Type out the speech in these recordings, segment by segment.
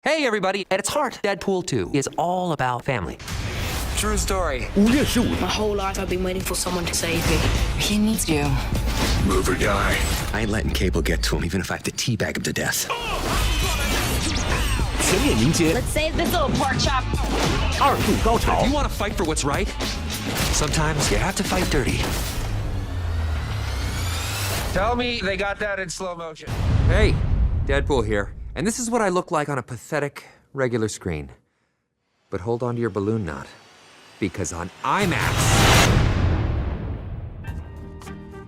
Hey everybody, at its heart, Deadpool 2 is all about family. True story. 5月15日 My whole life I've been waiting for someone to save me. He needs you. Move or die. I ain't letting Cable get to him, even if I have to teabag him to death. 全面迎接 Let's save this little pork chop. 二度高潮 You want to fight for what's right? Sometimes you have to fight dirty. Tell me they got that in slow motion. Hey, Deadpool here. And this is what I look like on a pathetic, regular screen. But hold on to your balloon knot, because on IMAX,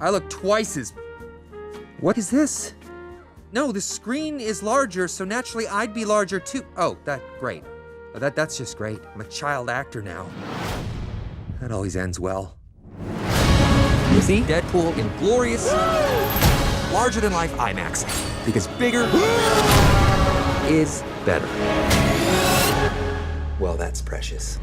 I look twice as... What is this? No, the screen is larger, so naturally I'd be larger too. Oh, great. That's just great. I'm a child actor now. That always ends well. You see, Deadpool in glorious, larger-than-life IMAX, because bigger is better. Well, that's precious.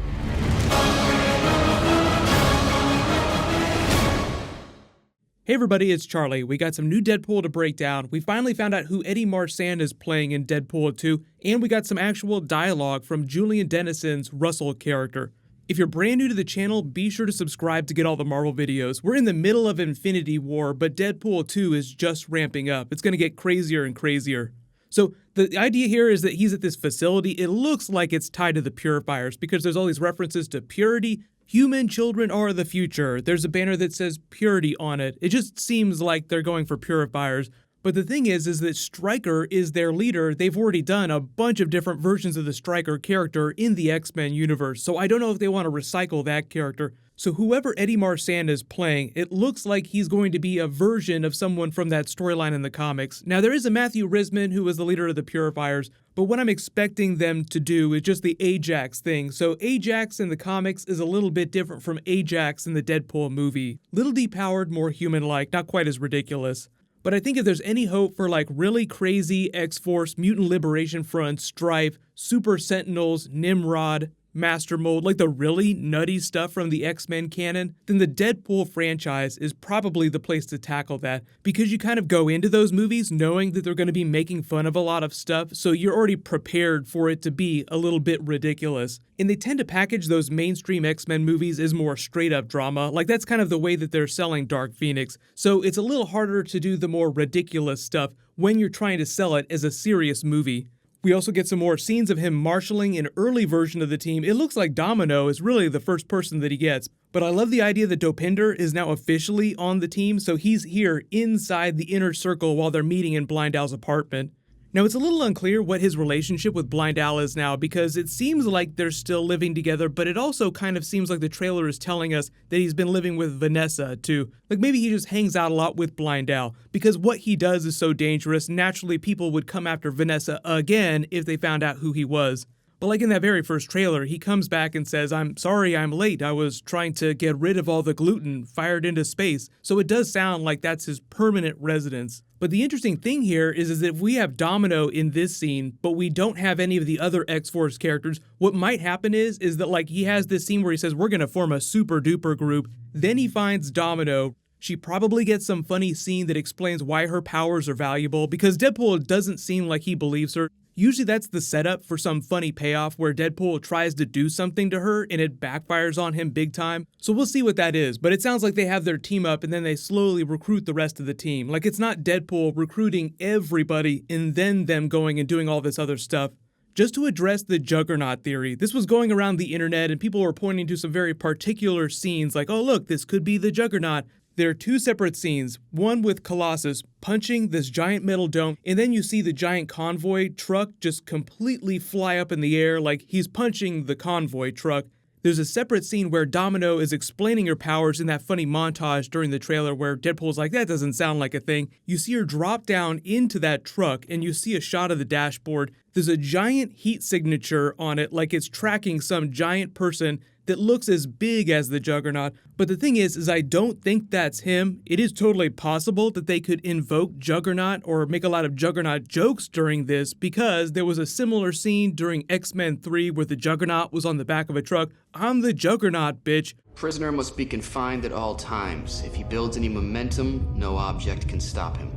Hey everybody, it's Charlie. We got some new Deadpool to break down. We finally found out who Eddie Marsan is playing in Deadpool 2, and we got some actual dialogue from Julian Dennison's Russell character. If you're brand new to the channel, be sure to subscribe to get all the Marvel videos. We're in the middle of Infinity War, but Deadpool 2 is just ramping up. It's going to get crazier and crazier. So the idea here is that he's at this facility. It looks like it's tied to the purifiers because there's all these references to purity. Human children are the future. There's a banner that says purity on it. It just seems like they're going for purifiers. But the thing is that Stryker is their leader. They've already done a bunch of different versions of the Stryker character in the X-Men universe. So I don't know if they want to recycle that character. So whoever Eddie Marsan is playing, it looks like he's going to be a version of someone from that storyline in the comics. Now there is a Matthew Risman who was the leader of the Purifiers, but what I'm expecting them to do is just the Ajax thing. So Ajax in the comics is a little bit different from Ajax in the Deadpool movie. Little depowered, more human-like, not quite as ridiculous. But I think if there's any hope for like really crazy X-Force, Mutant Liberation Front, Strife, Super Sentinels, Nimrod, Master Mold, like the really nutty stuff from the X-Men canon, then the Deadpool franchise is probably the place to tackle that, because you kind of go into those movies knowing that they're going to be making fun of a lot of stuff, so you're already prepared for it to be a little bit ridiculous. And they tend to package those mainstream X-Men movies as more straight-up drama, like that's kind of the way that they're selling Dark Phoenix, so it's a little harder to do the more ridiculous stuff when you're trying to sell it as a serious movie. We also get some more scenes of him marshalling an early version of the team. It looks like Domino is really the first person that he gets. But I love the idea that Dopinder is now officially on the team, so he's here inside the inner circle while they're meeting in Blind Al's apartment. Now, it's a little unclear what his relationship with Blind Al is now, because it seems like they're still living together, but it also kind of seems like the trailer is telling us that he's been living with Vanessa, too. Like, maybe he just hangs out a lot with Blind Al, because what he does is so dangerous, naturally people would come after Vanessa again if they found out who he was. But like in that very first trailer, he comes back and says, "I'm sorry I'm late. I was trying to get rid of all the gluten fired into space." So it does sound like that's his permanent residence. But the interesting thing here is that if we have Domino in this scene, but we don't have any of the other X-Force characters, what might happen is that like he has this scene where he says, "We're gonna form a super duper group." Then he finds Domino. She probably gets some funny scene that explains why her powers are valuable, because Deadpool doesn't seem like he believes her. Usually that's the setup for some funny payoff where Deadpool tries to do something to her and it backfires on him big time. So we'll see what that is, but it sounds like they have their team up and then they slowly recruit the rest of the team. Like it's not Deadpool recruiting everybody and then them going and doing all this other stuff. Just to address the Juggernaut theory, this was going around the internet and people were pointing to some very particular scenes like, oh look, this could be the Juggernaut. There are two separate scenes, one with Colossus punching this giant metal dome, and then you see the giant convoy truck just completely fly up in the air like he's punching the convoy truck. There's a separate scene where Domino is explaining her powers in that funny montage during the trailer where Deadpool's like, that doesn't sound like a thing. You see her drop down into that truck and you see a shot of the dashboard. There's a giant heat signature on it like it's tracking some giant person that looks as big as the Juggernaut. But the thing is I don't think that's him. It is totally possible that they could invoke Juggernaut or make a lot of Juggernaut jokes during this, because there was a similar scene during X-Men 3 where the Juggernaut was on the back of a truck. I'm the Juggernaut, bitch. Prisoner must be confined at all times. If he builds any momentum, no object can stop him.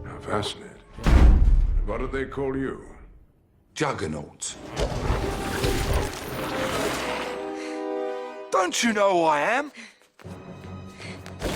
How fascinating. What do they call you? Juggernaut. Don't you know who I am?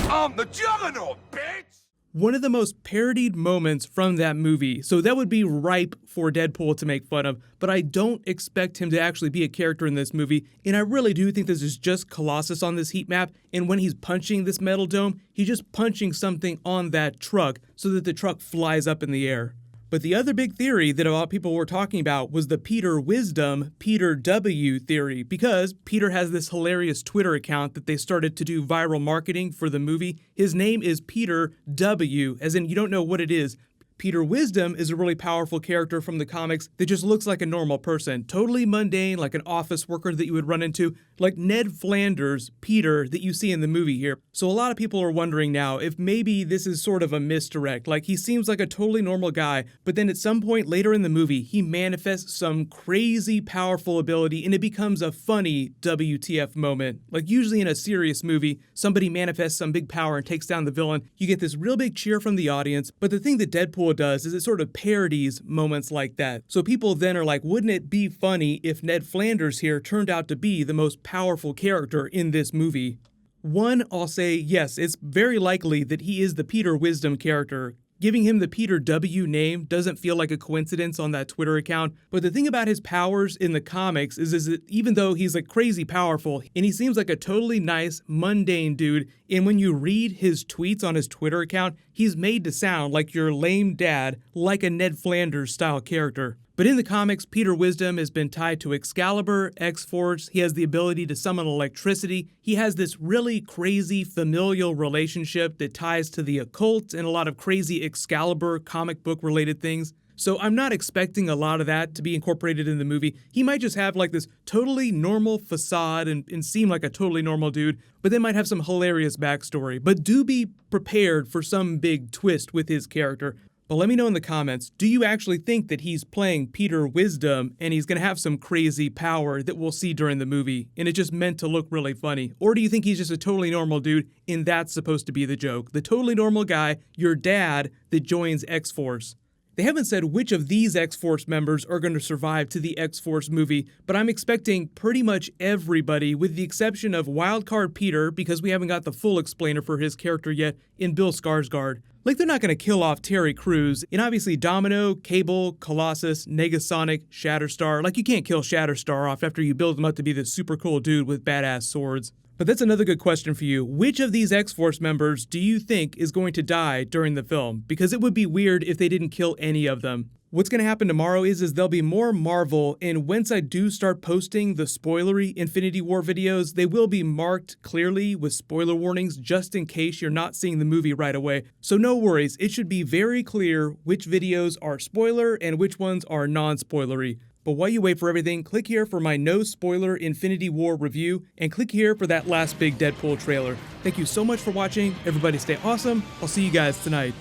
I'm the Juggernaut, bitch! One of the most parodied moments from that movie, so that would be ripe for Deadpool to make fun of, but I don't expect him to actually be a character in this movie, and I really do think this is just Colossus on this heat map, and when he's punching this metal dome, he's just punching something on that truck so that the truck flies up in the air. But the other big theory that a lot of people were talking about was the Peter Wisdom, Peter W theory, because Peter has this hilarious Twitter account that they started to do viral marketing for the movie. His name is Peter W, as in you don't know what it is. Peter Wisdom is a really powerful character from the comics that just looks like a normal person, totally mundane, like an office worker that you would run into, like Ned Flanders, Peter, that you see in the movie here. So a lot of people are wondering now if maybe this is sort of a misdirect, like he seems like a totally normal guy, but then at some point later in the movie, he manifests some crazy powerful ability and it becomes a funny WTF moment. Like usually in a serious movie, somebody manifests some big power and takes down the villain, you get this real big cheer from the audience, but the thing that Deadpool does is it sort of parodies moments like that. So people then are like, wouldn't it be funny if Ned Flanders here turned out to be the most powerful character in this movie? One, I'll say yes, it's very likely that he is the Peter Wisdom character. Giving him the Peter W name doesn't feel like a coincidence on that Twitter account, but the thing about his powers in the comics is that even though he's like crazy powerful, and he seems like a totally nice, mundane dude, and when you read his tweets on his Twitter account, he's made to sound like your lame dad, like a Ned Flanders style character. But in the comics, Peter Wisdom has been tied to Excalibur, X-Force, he has the ability to summon electricity, he has this really crazy familial relationship that ties to the occult and a lot of crazy Excalibur comic book related things. So I'm not expecting a lot of that to be incorporated in the movie. He might just have like this totally normal facade and seem like a totally normal dude, but they might have some hilarious backstory. But do be prepared for some big twist with his character. But let me know in the comments, do you actually think that he's playing Peter Wisdom and he's going to have some crazy power that we'll see during the movie and it's just meant to look really funny? Or do you think he's just a totally normal dude and that's supposed to be the joke? The totally normal guy, your dad, that joins X-Force. They haven't said which of these X-Force members are going to survive to the X-Force movie, but I'm expecting pretty much everybody with the exception of Wildcard Peter, because we haven't got the full explainer for his character yet, in Bill Skarsgård. Like, they're not going to kill off Terry Crews, and obviously Domino, Cable, Colossus, Negasonic, Shatterstar. Like, you can't kill Shatterstar off after you build him up to be this super cool dude with badass swords. But that's another good question for you. Which of these X-Force members do you think is going to die during the film? Because it would be weird if they didn't kill any of them. What's going to happen tomorrow is there'll be more Marvel, and once I do start posting the spoilery Infinity War videos, they will be marked clearly with spoiler warnings just in case you're not seeing the movie right away. So no worries, it should be very clear which videos are spoiler and which ones are non-spoilery. But while you wait for everything, click here for my no spoiler Infinity War review, and click here for that last big Deadpool trailer. Thank you so much for watching. Everybody stay awesome. I'll see you guys tonight.